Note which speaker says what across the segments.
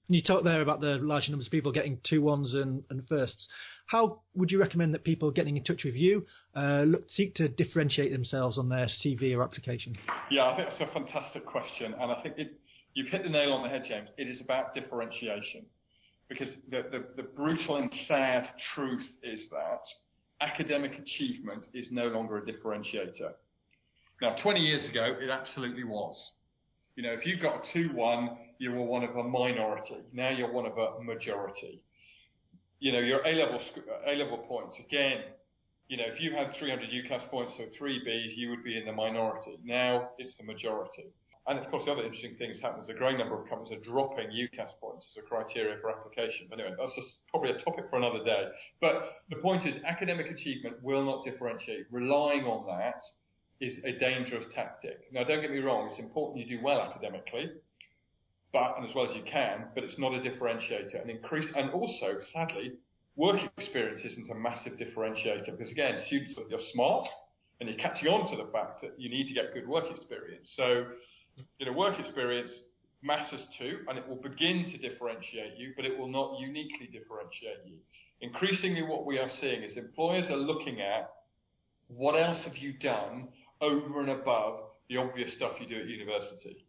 Speaker 1: You talked there about the large numbers of people getting 2-1s and firsts. How would you recommend that people getting in touch with you seek to differentiate themselves on their CV or application?
Speaker 2: Yeah, I think that's a fantastic question. And I think you've hit the nail on the head, James. It is about differentiation. Because the brutal and sad truth is that academic achievement is no longer a differentiator. Now, 20 years ago, it absolutely was. You know, if you've got a 2-1, you were one of a minority. Now you're one of a majority. You know, your A-level points, again, you know, if you had 300 UCAS points or 3 Bs, you would be in the minority. Now it's the majority. And of course, the other interesting thing that's happened is a growing number of companies are dropping UCAS points as a criteria for application. But anyway, that's just probably a topic for another day. But the point is, academic achievement will not differentiate. Relying on that is a dangerous tactic. Now, don't get me wrong, it's important you do well academically, and as well as you can, but it's not a differentiator. And also, sadly, work experience isn't a massive differentiator because, again, students, you're smart and you're catching on to the fact that you need to get good work experience. So, you know, work experience matters too, and it will begin to differentiate you, but it will not uniquely differentiate you. Increasingly, what we are seeing is employers are looking at what else have you done over and above the obvious stuff you do at university.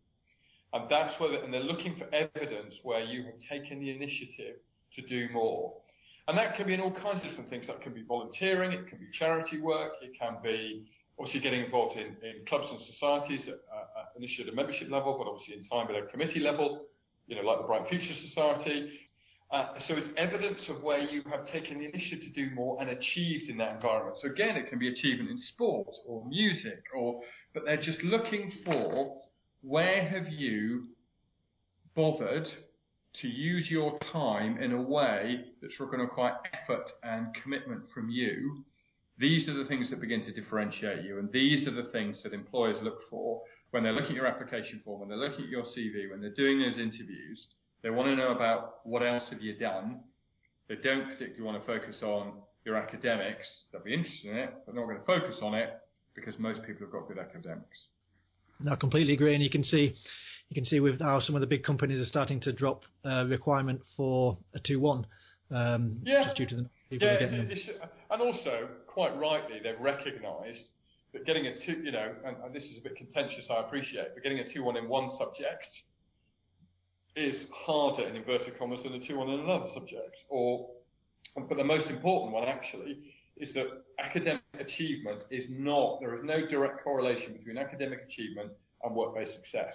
Speaker 2: And that's and they're looking for evidence where you have taken the initiative to do more. And that can be in all kinds of different things. That can be volunteering, it can be charity work, it can be obviously getting involved in clubs and societies initially at a membership level, but obviously in time at a committee level, you know, like the Bright Future Society. So it's evidence of where you have taken the initiative to do more and achieved in that environment. So again, it can be achievement in sport or music, but they're just looking for where have you bothered to use your time in a way that's going to require effort and commitment from you. These are the things that begin to differentiate you, and these are the things that employers look for when they're looking at your application form, when they're looking at your CV, when they're doing those interviews. They want to know about what else have you done. They don't particularly want to focus on your academics. They'll be interested in it, but not going to focus on it because most people have got good academics.
Speaker 1: No, I completely agree, and you can see with how some of the big companies are starting to drop requirement for a 2-1, just due to the people getting them.
Speaker 2: And also, quite rightly, they've recognised that getting a 2, you know, and this is a bit contentious, I appreciate, but getting a 2-1 in one subject is harder, in inverted commas, than a 2-1 in another subject. But the most important one, actually, is that academic achievement there is no direct correlation between academic achievement and work-based success.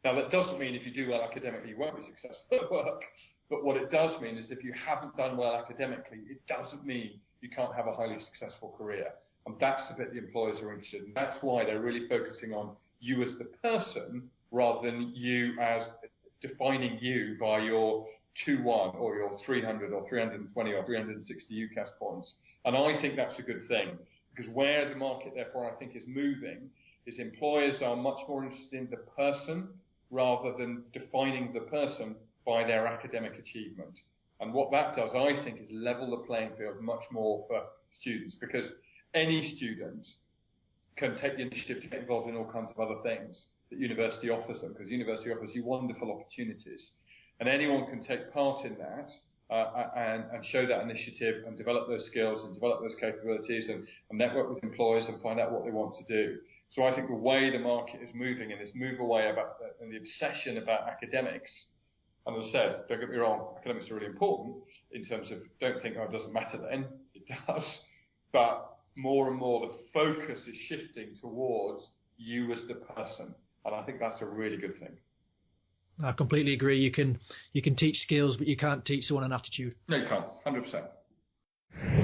Speaker 2: Now, that doesn't mean if you do well academically, you won't be successful at work. But what it does mean is if you haven't done well academically, it doesn't mean you can't have a highly successful career. And that's the bit the employers are interested in. That's why they're really focusing on you as the person rather than you as defining you by your 2-1 or your 300 or 320 or 360 UCAS points. And I think that's a good thing because where the market, therefore, I think is moving is employers are much more interested in the person rather than defining the person by their academic achievement. And what that does, I think, is level the playing field much more for students because any student can take the initiative to get involved in all kinds of other things that university offers them because university offers you wonderful opportunities. And anyone can take part in that and show that initiative and develop those skills and develop those capabilities and network with employers and find out what they want to do. So I think the way the market is moving and this move away and the obsession about academics, and as I said, don't get me wrong, academics are really important in terms of don't think, oh, it doesn't matter then. It does. But more and more the focus is shifting towards you as the person. And I think that's a really good thing.
Speaker 1: I completely agree. You can teach skills, but you can't teach someone an attitude.
Speaker 2: No, you can't. 100%.